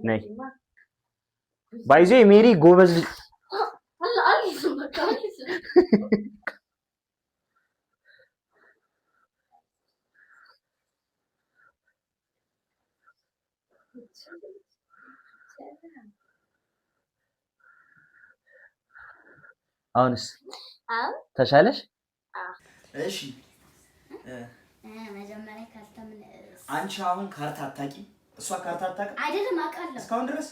ነይ ባይዜ ሜሪ ጎበዝ አሁንስ ተሻለሽ? እሺ መጀመሪያ ካርታ ምን አንቺ አሁን ካርታ አታቂ እሷ ካርታ አታቂ አይደለም አውቃለሁ እስካሁን ድረስ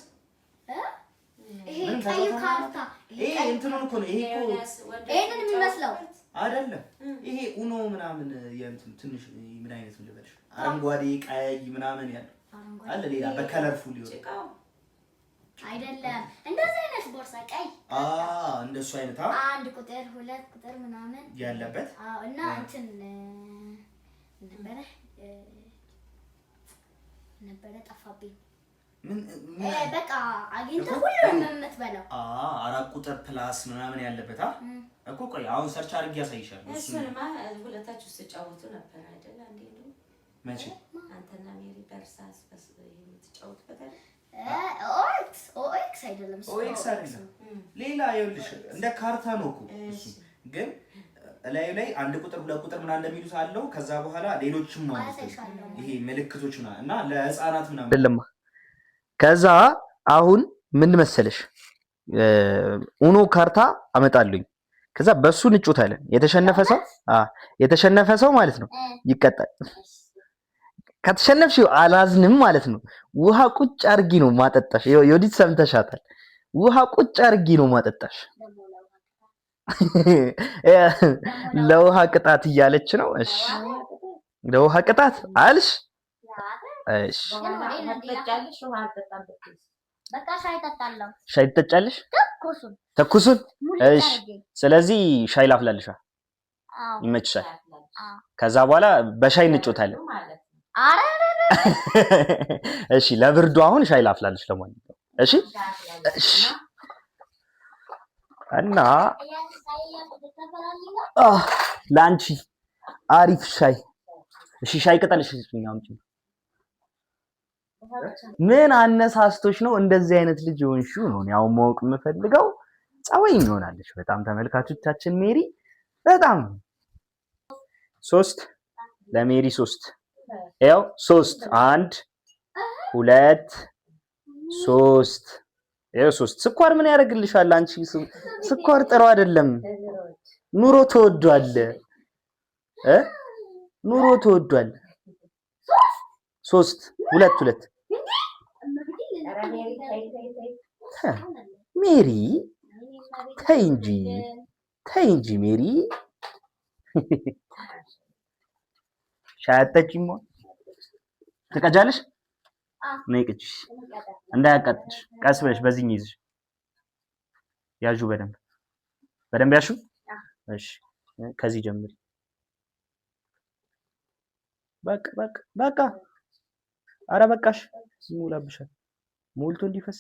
ይሄ ቀይ ካርታ ይሄ እንትኑን እኮ ነው ይሄ እኮ ይሄንን የሚመስለው አይደለም ይሄ ኡኖ ምናምን የእንትን ትንሽ ምን አይነት ነው ልበልሽ አረንጓዴ ቀይ ምናምን ያለው አለ ሌላ በከለርፉል ይወጣ አይደለም እንደዚህ አይነት ቦርሳ ቀይ እንደሱ አይነት አንድ ቁጥር ሁለት ቁጥር ምናምን ያለበት እና እንትን ነበረ ጠፋብኝ ምን በቃ አግኝተህ ሁሉንም የምትበላው አራት ቁጥር ፕላስ ምናምን ያለበት እኮ ቆይ አሁን ሰርች አድርጌ ያሳይሻለሁ እሱንማ ሁለታችሁ ተጫወቱ ነበር አይደል አንዴ ነው መቼ አንተና ሜሪ በርሳስ የምትጫወቱበት አይደል ኦኤክስ አይደለም ኦኤክስ አይደለም ሌላ ይኸውልሽ እንደ ካርታ ነው እኮ እሱ ግን ላይ አንድ ቁጥር ሁለት ቁጥር ምናምን እንደሚሉት አለው ከዛ በኋላ ሌሎችም ማለት ይሄ ምልክቶች እና ለህፃናት ምናምን አይደለም ከዛ አሁን ምን መሰለሽ ኡኖ ካርታ አመጣልኝ ከዛ በሱ እንጫወታለን የተሸነፈ ሰው ማለት ነው ይቀጣል ከተሸነፍሽ አላዝንም ማለት ነው ውሃ ቁጭ አርጊ ነው ማጠጣሽ የወዲት ሰምተሻታል ውሃ ቁጭ አርጊ ነው ማጠጣሽ ለውሃ ቅጣት እያለች ነው እሺ ለውሃ ቅጣት አልሽ እሺ በቃ ሻይ ተጣጣለው ሻይ ተጣጣለሽ ተኩሱን እሺ ስለዚህ ሻይ ላፍላልሻ ይመችሻል ከዛ በኋላ በሻይ እንጫወታለን አረ እሺ ለብርዱ አሁን ሻይ ላፍላልሽ ለማንኛውም እሺ እሺ እና ላንቺ አሪፍ ሻይ እሺ ሻይ ቅጠልሽ እንጂ ምን አነሳስቶሽ ነው እንደዚህ አይነት ልጅ ሆንሽው ነው ያው ማወቅ የምፈልገው ጻወኝ ይሆናልሽ በጣም ተመልካቾቻችን ሜሪ በጣም 3 ለሜሪ 3 ያው 3 1 2 3 ያው 3 ስኳር ምን ያደርግልሻል አንቺ ስኳር ጥሩ አይደለም ኑሮ ተወዷል ኑሮ ተወዷል 3 2 ሜሪ ተይ እንጂ ሜሪ ሻይ አጠጪም ትቀጃለሽ ነይ ቅጂሽ እንዳያቃጥልሽ ቀስ ብለሽ በዚህኝ ይዝሽ ያዡ በደንብ ያሹ እሺ ከዚህ ጀምሪ በቃ አረ በቃሽ ሙላብሻል ሞልቶ እንዲፈስ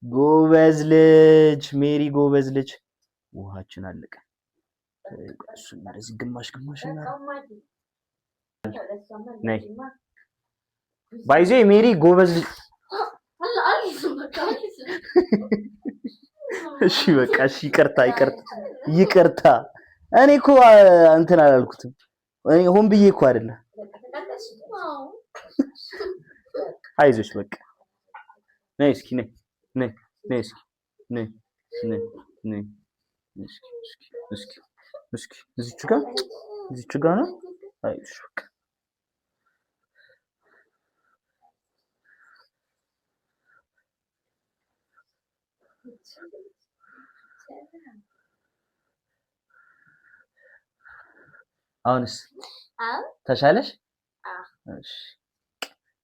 ጎበዝ ልጅ ሜሪ ጎበዝ ልጅ ውሃችን አለቀ እሱን እንደዚህ ግማሽ እና ነይ ባይዜ ሜሪ ጎበዝ ልጅ እሺ በቃ እሺ ይቅርታ እኔ እኮ እንትን አላልኩትም እኔ ሆን ብዬ እኮ አይደለም አይዞሽ በቃ ነይ እስኪ ነይ እስኪ እዚች ጋር ነው አይዞሽ በቃ አሁንስ ተሻለሽ እሺ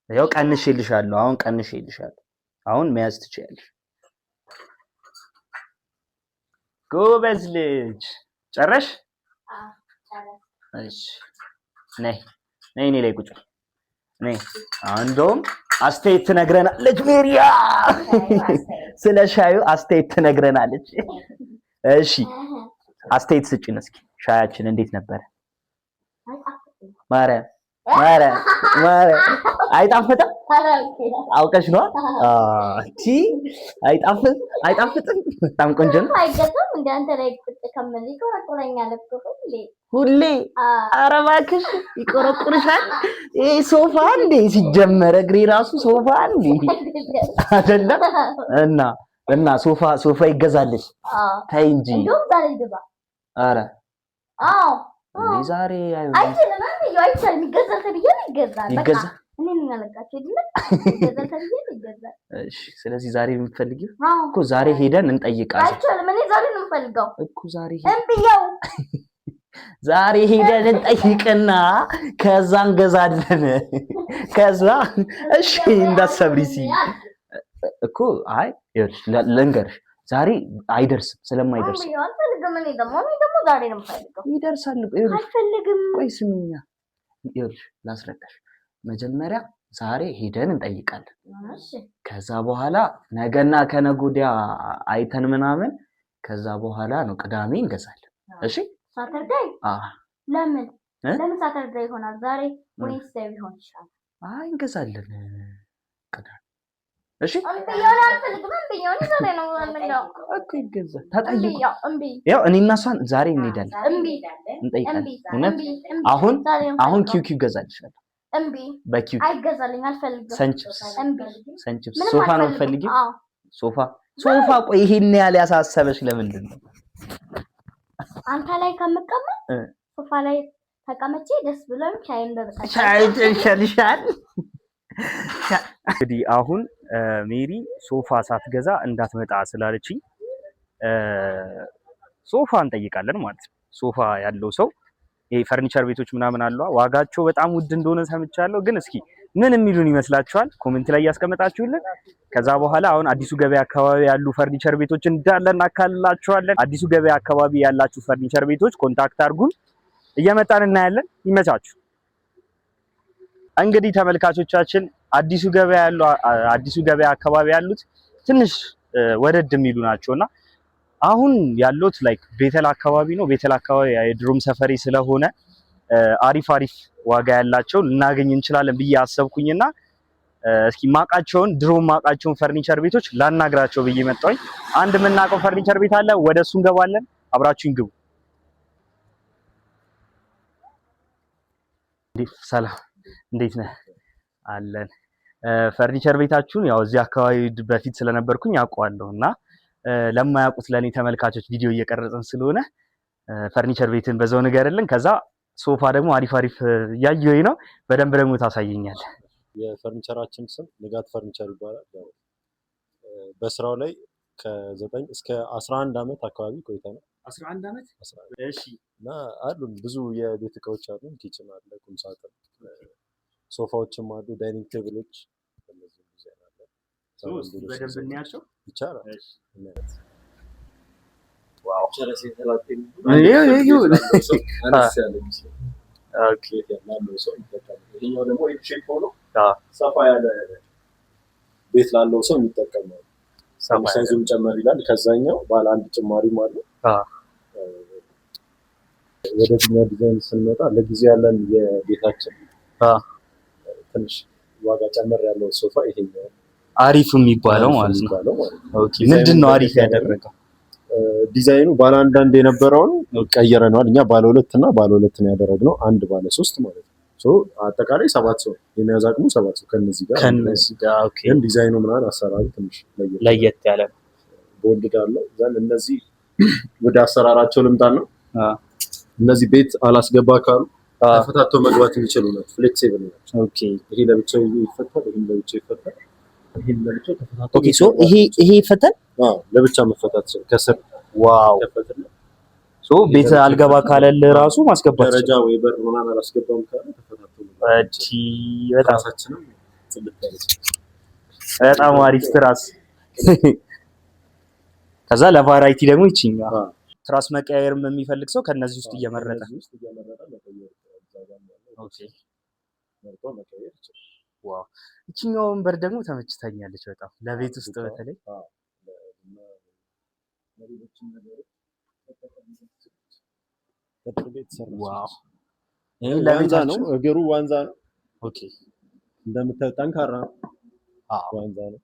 ያው ቀንሼልሻለሁ አሁን መያዝ ትችያለሽ ጎበዝ ልጅ ጨረሽ እሺ ነይ እኔ ላይ ቁጭ ነይ እንደውም አስተያየት ትነግረናለች ሜሪያ ስለ ሻዩ አስተያየት ትነግረናለች እሺ አስተያየት ስጪን እስኪ ሻያችን እንዴት ነበር ማርያም አይጣፍጥም? አውቀሽ ነው? እቺ አይጣፍጥም? በጣም ቆንጆ ነው። አይገዛም እንደ አንተ ላይ ቁጥ ከመል ይቆረቁረኛል እኮ ሁሌ። ኧረ እባክሽ ይቆረቁርሻል። ይሄ ሶፋ እንዴ ሲጀመር እግሬ ራሱ ሶፋ እንዴ አይደለም። እና ሶፋ ይገዛልሽ። ተይ እንጂ እንደውም ዛሬ ግዛ። ኧረ አዎ ዛሬ አይችልም። አይቻልም። ይገዛል ተብዬ ይገዛል። በቃ እኔ ምን ያለቃችሁ አይደለም ይገዛል ተብዬ ይገዛል። እሺ ስለዚህ ዛሬ የምትፈልጊው እኮ ዛሬ ሄደን እንጠይቃለን። አይቻልም። እኔ ዛሬ ነው የምፈልገው እኮ ዛሬ እምብየው ዛሬ ሄደን እንጠይቅና ከዛ እንገዛለን። ከዛ እሺ እንዳሰብሪ እኮ አይ ልንገርሽ ዛሬ አይደርስም። ስለማይደርስ እኔ ደግሞ ዛሬ ነው የምፈልገው። ይደርሳል። አልፈልግም። ቆይ ስሚኛ፣ ይኸውልሽ ላስረዳሽ። መጀመሪያ ዛሬ ሄደን እንጠይቃለን። ከዛ በኋላ ነገና ከነገ ወዲያ አይተን ምናምን ከዛ በኋላ ነው ቅዳሜ እንገዛለን። እሺ ሳተርዳይ? ለምን ሳተርዳይ ይሆናል? ዛሬ ወይስ ቢሆን ይችላል? አይ እንገዛለን ቅዳሜ። እሺ ያው እኔ እና እሷን ዛሬ እንሄዳለን እንጠይቃለን። አሁን ኪው ገዛልሻለሁ። በኪው አይገዛልኝ፣ አልፈልግም። ሰንችፕስ ሶፋ ነው የምትፈልጊው? ሶፋ። ቆይ ይሄን ያህል ያሳሰበሽ ለምንድን ነው? አንተ ላይ ከምቀመጥ ሶፋ ላይ ተቀመጬ ደስ ብሎኝ ሻይን በበጣ ይሻልሻል። እንግዲህ አሁን ሜሪ ሶፋ ሳትገዛ እንዳትመጣ ስላለችኝ ሶፋ እንጠይቃለን ማለት ነው። ሶፋ ያለው ሰው ይሄ ፈርኒቸር ቤቶች ምናምን አሉ፣ ዋጋቸው በጣም ውድ እንደሆነ ሰምቻለሁ። ግን እስኪ ምን የሚሉን ይመስላችኋል? ኮሜንት ላይ ያስቀመጣችሁልን። ከዛ በኋላ አሁን አዲሱ ገበያ አካባቢ ያሉ ፈርኒቸር ቤቶች እንዳለ እናካልላችኋለን። አዲሱ ገበያ አካባቢ ያላችሁ ፈርኒቸር ቤቶች ኮንታክት አድርጉን፣ እየመጣን እናያለን። ይመቻችሁ። እንግዲህ ተመልካቾቻችን አዲሱ ገበያ አካባቢ ያሉት ትንሽ ወደድ የሚሉ ናቸውና አሁን ያሉት ላይክ ቤተል አካባቢ ነው። ቤተል አካባቢ የድሮም ሰፈሪ ስለሆነ አሪፍ ዋጋ ያላቸው ልናገኝ እንችላለን ብዬ አሰብኩኝና እስኪ ድሮም ማቃቸውን ፈርኒቸር ቤቶች ላናግራቸው ብዬ መጣሁኝ። አንድ የምናውቀው ፈርኒቸር ቤት አለ፣ ወደሱ እንገባለን። አብራችሁን ግቡ። ሰላም፣ እንዴት ነህ? አለን። ፈርኒቸር ቤታችሁን ያው እዚህ አካባቢ በፊት ስለነበርኩኝ አውቀዋለሁ እና ለማያውቁት ለኔ ተመልካቾች ቪዲዮ እየቀረጽን ስለሆነ ፈርኒቸር ቤትን በዛው ንገርልን። ከዛ ሶፋ ደግሞ አሪፍ ያየሁኝ ነው፣ በደንብ ደግሞ ታሳየኛለህ። የፈርኒቸራችን ስም ንጋት ፈርኒቸር ይባላል። ያው በስራው ላይ ከ9 እስከ 11 ዓመት አካባቢ ቆይተናል። 11 ዓመት? እሺ። እና አሉን ብዙ የቤት እቃዎች አሉን። ኪችን አለ፣ ቁም ሳጥን፣ ሶፋዎችም አሉ፣ ዳይኒንግ ቴብሎች። እነዚህ ዲዛይን አለ። በደንብ እናያቸው ይቻላል። እሺ። ዋው! ይሄኛው ደግሞ ኤል-ሼፕ ሆኖ ሰፋ ያለ ቤት ላለው ሰው የሚጠቀመው ሳይዙም ጨመር ይላል። ከዛኛው ባለ አንድ ጭማሪም አለ። ወደዚህኛው ዲዛይን ስንመጣ ለጊዜ ያለን የቤታችን ትንሽ ዋጋ ጨመር ያለው ሶፋ ይሄኛው አሪፍ የሚባለው ማለት ነው። ኦኬ፣ ምንድነው አሪፍ ያደረገው? ዲዛይኑ ባለ አንድ የነበረውን ቀይረናል። እኛ ባለ 2 እና ባለ 2 ነው ያደረግነው፣ አንድ ባለ 3 ማለት ነው። አጠቃላይ 7 ሰው የሚያዝ አቅሙ 7 ሰው ከነዚህ ጋር ኦኬ። ግን ዲዛይኑ ምናምን አሰራሩ ትንሽ ለየት ያለ ቦልድ አለው። ዘን እነዚህ ወደ አሰራራቸው ልምጣና እነዚህ ቤት አላስገባ ካሉ ተፈታቶ መግባት የሚችሉ ናቸው። ፍሌክሲብል ናቸው። ኦኬ። ይሄ ለብቻው ይፈታል፣ ይሄ ለብቻው ይፈታል፣ ይሄ ለብቻው ተፈታቶ። ኦኬ። ይሄ ይፈታል? ለብቻ መፈታት ይችላል ከስር። ዋው! ቤት አልገባ ካለል ራሱ ማስገባት ደረጃ ወይ በር ምናምን አላስገባም ካለ ተፈታቶ ራሳችንም በጣም አሪፍ ትራስ። ከዛ ለቫራይቲ ደግሞ ይችኛል ትራስ መቀያየርም የሚፈልግ ሰው ከነዚህ ውስጥ እየመረጠ ዋው! ይችኛው ወንበር ደግሞ ተመችታኛለች በጣም ለቤት ውስጥ በተለይ ዋው! ይሄ ለቤት ነው። እግሩ ዋንዛ ነው። ኦኬ። እንደምታዩት ጠንካራ ነው። ዋንዛ ነው።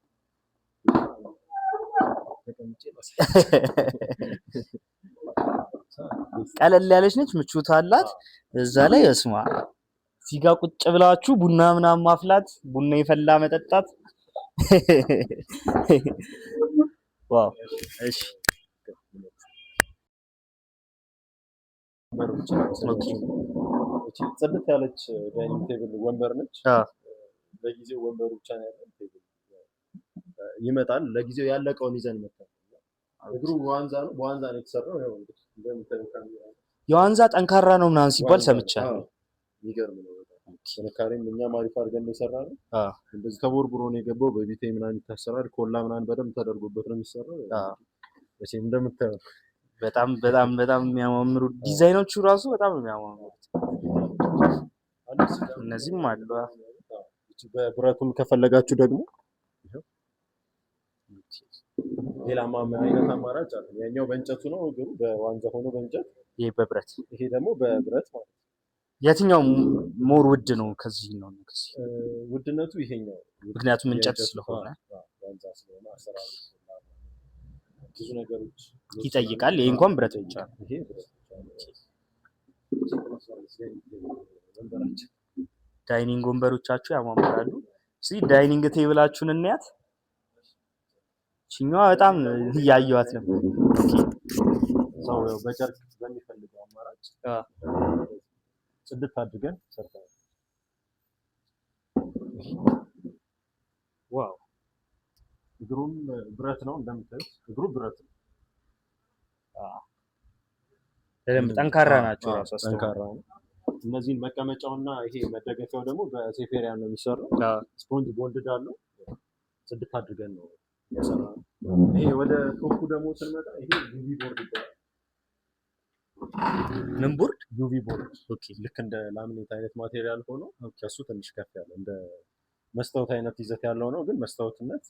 ቀለል ያለች ነች፣ ምቾት አላት። እዛ ላይ እስማ እዚህ ጋር ቁጭ ብላችሁ ቡና ምናምን ማፍላት፣ ቡና የፈላ መጠጣት። ዋው! እሺ ጽድት ያለች ዳይኒንግ ቴብል ወንበር ነች። ለጊዜው ወንበሩ ብቻ ነው ያለው። ቴብል ይመጣል። ለጊዜው ያለቀውን ይዘን መጣን። እግሩ በዋንዛ ነው፣ በዋንዛ ነው የተሰራው። ያው እንግዲህ እንደምታዩት የዋንዛ ጠንካራ ነው ምናምን ሲባል ሰምቻለሁ። የሚገርም ነው በጣም ጥንካሬም እኛም አሪፍ አድርገን ነው የሰራነው። እንደዚህ ተቦርቡሮ ነው የገባው። በቢቴ ምናምን ይታሰራል። ኮላ ምናምን በደንብ ተደርጎበት ነው የሚሰራው። እሺ እንደምታዩት በጣም በጣም በጣም የሚያማምሩ ዲዛይኖቹ ራሱ በጣም ነው የሚያማምሩት። እነዚህም አሉ። በብረቱም ከፈለጋችሁ ደግሞ ሌላም አይነት አማራጭ አለ። ያኛው በእንጨቱ ነው እግሩ በዋንዛ ሆኖ በእንጨት፣ ይሄ በብረት፣ ይሄ ደግሞ በብረት ማለት ነው። የትኛው ሞር ውድ ነው? ከዚህ ነው ከዚህ ውድነቱ ይሄኛው፣ ምክንያቱም እንጨት ስለሆነ ዋንዛ ስለሆነ አሰራሩ ብዙ ነገሮች ይጠይቃል። ይሄ እንኳን ብረት ብቻ ነው። ይሄ ብረት ዳይኒንግ ወንበሮቻችሁ ያማምራሉ። እስኪ ዳይኒንግ ቴብላችሁን እንያት። ቺኛዋ በጣም እያየኋት ነበር። ሰው በጨርቅ በሚፈልገው አማራጭ ጽድት አድርገን ሰርተናል። ዋው! እግሩም ብረት ነው እንደምታዩት፣ እግሩ ብረት ነው። በደንብ ጠንካራ ናቸው። ራሱ ጠንካራ ነው። እነዚህን መቀመጫውና ይሄ መደገፊያው ደግሞ በሴፌሪያን ነው የሚሰራው። ስፖንጅ ቦንድድ አለው። ጽድት አድርገን ነው የሰራነው። ይሄ ወደ ቶፑ ደግሞ ስንመጣ ይሄ ዩቪ ቦርድ ይባላል። ምን ቦርድ? ዩቪ ቦርድ። ኦኬ። ልክ እንደ ላሚኔት አይነት ማቴሪያል ሆኖ ከሱ ትንሽ ከፍ ያለ እንደ መስታወት አይነት ይዘት ያለው ነው፣ ግን መስታወትነት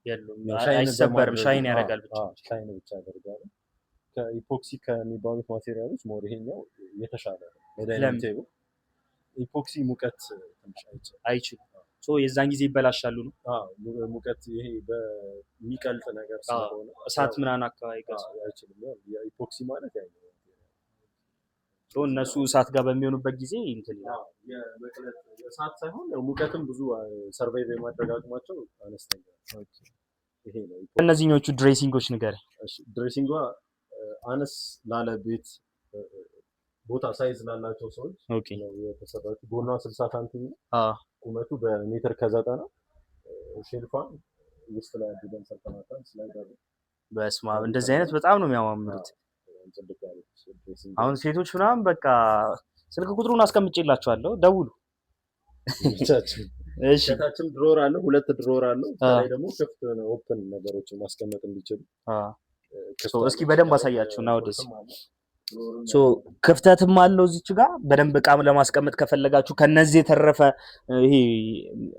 የለውም። አይሰበርም፣ ሻይን ያደርጋል ብቻ። ሻይን ብቻ ያደርጋል። ከኢፖክሲ ከሚባሉት ማቴሪያሎች ሞር ይሄኛው የተሻለ ነው። ለዳይኒንግ ቴብል ኢፖክሲ ሙቀት ትንሽ አይችልም። የዛን ጊዜ ይበላሻሉ ነው። ሙቀት ይሄ በሚቀልጥ ነገር ስለሆነ እሳት ምናምን አካባቢ አይችልም። የኢፖክሲ ማለት ያው እነሱ እሳት ጋር በሚሆኑበት ጊዜ እንትን ይላል። የመቅለጥ እሳት ሳይሆን ያው ሙቀትም ብዙ ሰርቫይቭ የማድረግ አቅማቸው አነስተኛ ነው። ይሄ ነው። እነዚህኞቹ ድሬሲንጎች ንገረኝ። እሺ ድሬሲንጓ አነስ ላለ ቤት ቦታ ሳይዝ ላላቸው ሰዎች ነው የተሰራችው። ጎኗ 60 ሳንቲም ነው። ቁመቱ በሜትር ከ90 ሼልፏን ውስጥ ላይ አድርገን ሰርተናታል። ስላይደር በስመ አብ እንደዚህ አይነት በጣም ነው የሚያማምሩት። አሁን ሴቶች ምናምን በቃ ስልክ ቁጥሩን አስቀምጬላችኋለሁ፣ ደውሉ። እሺ ከታችም ድሮር አለው፣ 2 ድሮር አለው። ከላይ ደግሞ ክፍት ነው ኦፕን ነገሮችን ማስቀመጥ እንዲችሉ። እስኪ በደንብ አሳያችሁ እና ወደዚህ ክፍተትም አለው እዚች ጋር በደንብ እቃም ለማስቀመጥ ከፈለጋችሁ ከነዚህ የተረፈ ይሄ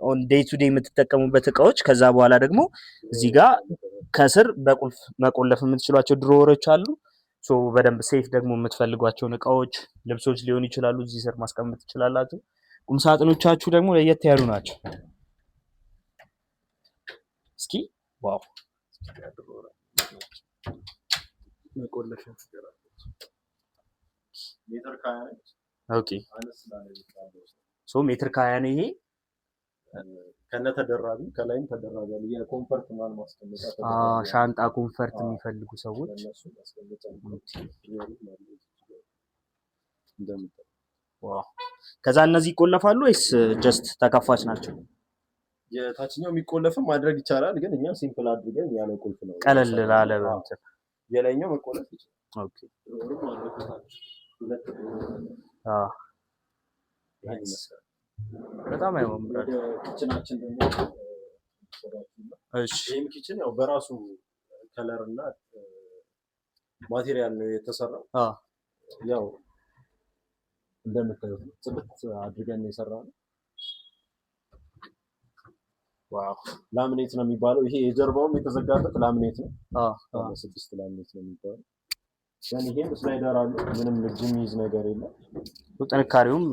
ኦን ዴይ ቱ ዴይ የምትጠቀሙበት እቃዎች። ከዛ በኋላ ደግሞ እዚህ ጋር ከስር በቁልፍ መቆለፍ የምትችሏቸው ድሮወሮች አሉ። በደንብ ሴፍ ደግሞ የምትፈልጓቸውን እቃዎች፣ ልብሶች ሊሆኑ ይችላሉ እዚህ ስር ማስቀመጥ ትችላላችሁ። ቁምሳጥኖቻችሁ ደግሞ ለየት ያሉ ናቸው። እስኪ ዋው መቆለፍ ሜትር ከ20 ነች። ኦኬ ሜትር ከ20 ነው ይሄ ከነ ተደራቢ ከላይም ተደራቢ አለ። የኮምፈርት ማል ማስቀመጫ ሻንጣ ኮምፈርት የሚፈልጉ ሰዎች እነሱ ማስቀመጫ እንደምታው። ዋው ከዛ እነዚህ ይቆለፋሉ ወይስ ጀስት ተከፋች ናቸው? የታችኛው የሚቆለፍም ማድረግ ይቻላል፣ ግን እኛ ሲምፕል አድርገን ያለ ቁልፍ ነው ቀለል ላለ እንትን። የላይኛው መቆለፍ ይችላል። ኦኬ በጣም ያማምራል። ኪችናችን ደግሞ እሺ ይሄም ኪችን ያው በራሱ ከለር እና ማቴሪያል ነው የተሰራው። ያው እንደምታዩት ጽድት አድርገን የሰራነው። ዋው ላሚኔት ነው የሚባለው። ይሄ የጀርባውም የተዘጋበት ላሚኔት ነው። 6 ላሚኔት ነው የሚባለው። ያን ይሄም ስላይደር አለ። ምንም እጅ የሚይዝ ነገር የለም። ጥንካሬውም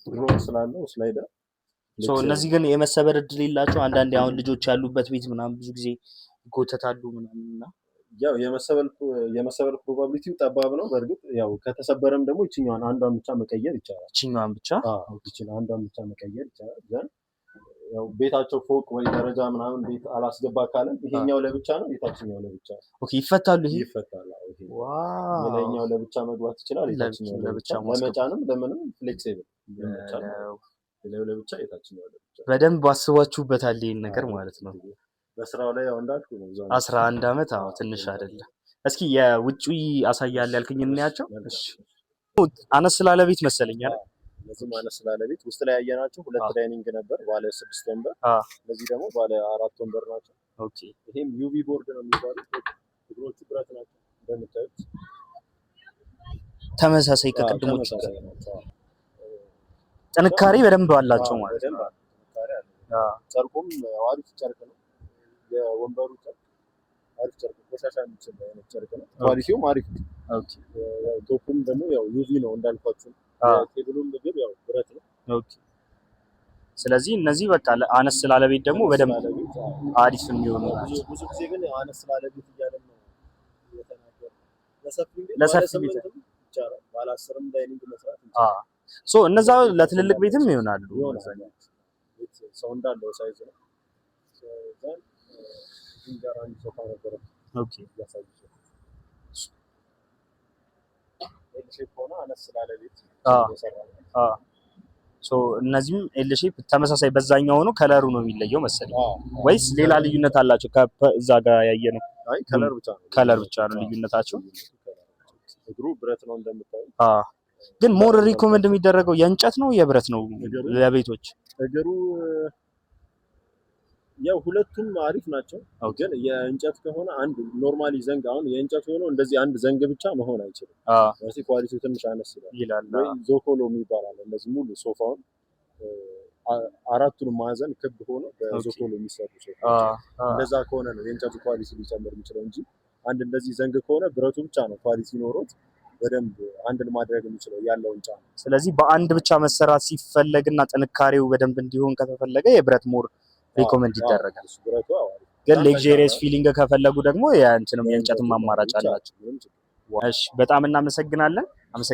ድሮን ስላለው ስላይደር እነዚህ ግን የመሰበር እድል የላቸው። አንዳንዴ አሁን ልጆች ያሉበት ቤት ምናምን ብዙ ጊዜ ይጎተታሉ ምናምንና ያው የመሰበር ፕሮባቢሊቲው ጠባብ ነው። በእርግጥ ያው ከተሰበረም ደግሞ ይችኛዋን አንዷን ብቻ መቀየር ይቻላል። ይችኛዋን ብቻ አንዷን ብቻ መቀየር ይቻላል። ዘን ያው ቤታቸው ፎቅ ወይ ደረጃ ምናምን ቤት አላስገባ ካለን ይሄኛው ለብቻ ነው፣ የታችኛው ለብቻ ነው። ኦኬ ይፈታሉ። ይሄ ይፈታል። ዋው የላይኛው ለብቻ መግባት ይችላል፣ የታችኛው ለብቻ ለመጫንም ለምንም ፍሌክሲብል ለብቻ የታችኛው ለብቻ። በደንብ አስባችሁበታል ይሄን ነገር ማለት ነው። በስራው ላይ ያው እንዳልኩ ነው 11 አመት። አዎ ትንሽ አይደለም። እስኪ የውጪ አሳያለሁ ያልከኝ እናያቸው። እሺ አነስ ስላለ ቤት መሰለኝ አይደል? እነዚህ አነስ ስላለ ቤት ውስጥ ላይ ያየናቸው 2 ዳይኒንግ ነበር ባለ 6 ወንበር። እነዚህ ደግሞ ባለ 4 ወንበር ናቸው። ኦኬ ይሄም ዩቪ ቦርድ ነው የሚባሉት። እግሮቹ ብረት ናቸው እንደምታዩት፣ ተመሳሳይ ከቅድሞቹ ጋር ጥንካሬ በደንብ አላቸው ማለት ነው። ጨርቁም አሪፍ ጨርቅ ነው። የወንበሩ ጨርቅ አሪፍ ጨርቅ፣ ቆሻሻ የሚችል አይነት ጨርቅ ነው። ኳሊቲውም አሪፍ ነው። ኦኬ ቶፑም ደግሞ ያው ዩቪ ነው እንዳልኳችሁ። ቴብሉም ምግብ ያው ብረት ነው። ኦኬ ስለዚህ እነዚህ በቃ አነስ ስላለ ቤት ደግሞ በደንብ አሪፍ የሚሆኑ ናቸው። ብዙ ጊዜ ግን አነስ ስላለ ቤት እያለን ነው የተናገረው። ለሰፊ ቤት ይቻላል። ባለ 10ም ዳይኒንግ መስራት ይቻላል። እነዛ ለትልልቅ ቤትም ይሆናሉ። ሰው እንዳለው ሳይዝ ነው። እንጀራ ሶፋ ነበር። ኦኬ ያሳይሽ ኤል ሼፕ ሆነ አነስ ስላለ ቤት እነዚህም ኤል ሼፕ ተመሳሳይ በዛኛው ሆኖ ከለሩ ነው የሚለየው መሰለኝ፣ ወይስ ሌላ ልዩነት አላቸው? ከዛ ጋር ያየነው አይ ከለር ብቻ ነው ልዩነታቸው። እግሩ ብረት ነው እንደምታዩ። ግን ሞር ሪኮመንድ የሚደረገው የእንጨት ነው የብረት ነው ለቤቶች? እግሩ ያው ሁለቱም አሪፍ ናቸው። ግን የእንጨት ከሆነ አንድ ኖርማሊ ዘንግ አሁን የእንጨት ሆኖ እንደዚህ አንድ ዘንግ ብቻ መሆን አይችልም። ስለዚህ ኳሊቲው ትንሽ አነስ ይላል። ወይ ዞኮሎ የሚባል እንደዚህ ሙሉ ሶፋውን አራቱንም ማዕዘን ክብ ሆኖ በዞኮሎ የሚሰሩ ሶፋዎች እንደዛ ከሆነ ነው የእንጨቱ ኳሊቲ ሊጨምር የሚችለው እንጂ አንድ እንደዚህ ዘንግ ከሆነ ብረቱ ብቻ ነው ኳሊቲ ኖሮት በደንብ አንድን ማድረግ የሚችለው ያለውን ጫና። ስለዚህ በአንድ ብቻ መሰራት ሲፈለግና ጥንካሬው በደንብ እንዲሆን ከተፈለገ የብረት ሞር ሪኮመንድ ይደረጋል። ግን ሌክዠሪየስ ፊሊንግ ከፈለጉ ደግሞ የእንጨትም አማራጭ አላቸው። እሺ በጣም እናመሰግናለን። እሺ